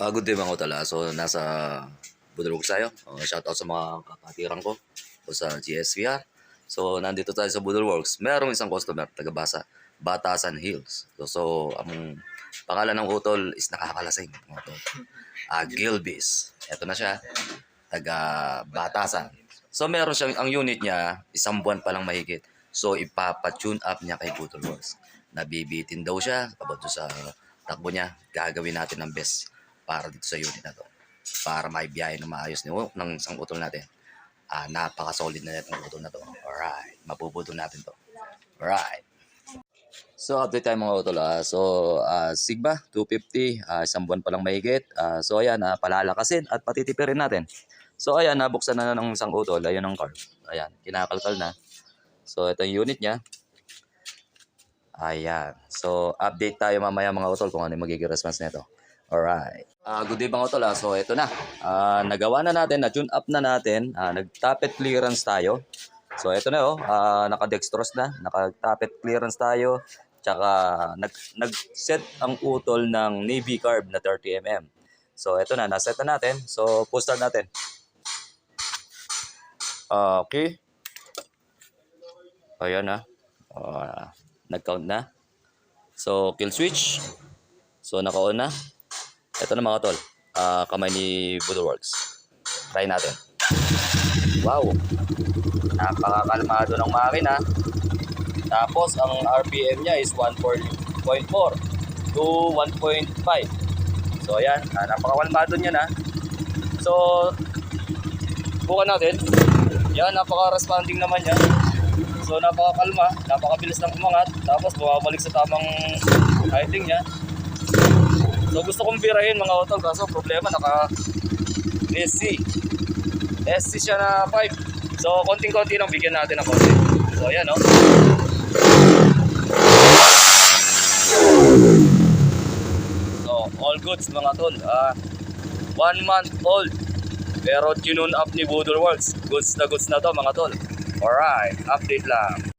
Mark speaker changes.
Speaker 1: Good day mga utala. So nasa Budulworks tayo. Shoutout sa mga kapatiran ko o sa GSVR. So nandito tayo sa Budulworks. Merong isang customer taga Batasan Hills. So ang pangalan ng utol is nakakalasing. Gilbis. Ito na siya. Taga Batasan. So meron siyang, ang unit niya, isang buwan pa lang mahigit. So ipapatune up niya kay Budulworks. Nabibitin daw siya about sa takbo niya. Gagawin natin ng best para dito sa unit na to. Para maibiyahe na maayos ng isang utol natin. Napaka-solid na net ng utol na to. Alright. Mapuputol natin to. Alright. So, update tayo mga utol. Sigma 250. Isang buwan pa lang mahigit. So, ayan. Palalakasin at patitipirin natin. So, ayan. Nabuksan na ng isang utol. Ayun ang car. Ayan. Kinakalkal na. So, ito yung unit niya. Ayan. So, update tayo mamaya mga utol kung ano yung magiging response nito. Alright. Good day mga utol. So ito na. Nagawa na natin, na-tune up na natin. Nag-tappet clearance tayo. So ito na naka-dextrose na. Naka-tappet clearance tayo. Tsaka nag-set ang utol ng Navy carb na 30mm. So ito na, na-set na natin. So push start natin. Okay. Ayan na. Nag-count na. So kill switch. So naka-on na. Ito na mga tol, kamay ni Budulworks. Try natin. Wow! Napakakalmado ng makina. Tapos ang RPM niya is 1.4 to 1.5. So ayan, napakakalmado niya na. So, bukan natin. Yan, napaka-responding naman yan. So napakakalma, napakabilis ng umangat. Tapos bumabalik sa tamang heighting niya. So gusto kong birahin mga utol, kaso problema naka SC siya na 5. So konting-konti lang, bigyan natin ng konti. So ayan So all goods mga tol. 1 month old pero tune up ni Budulworks. Goods na to mga tol. Alright, update lang.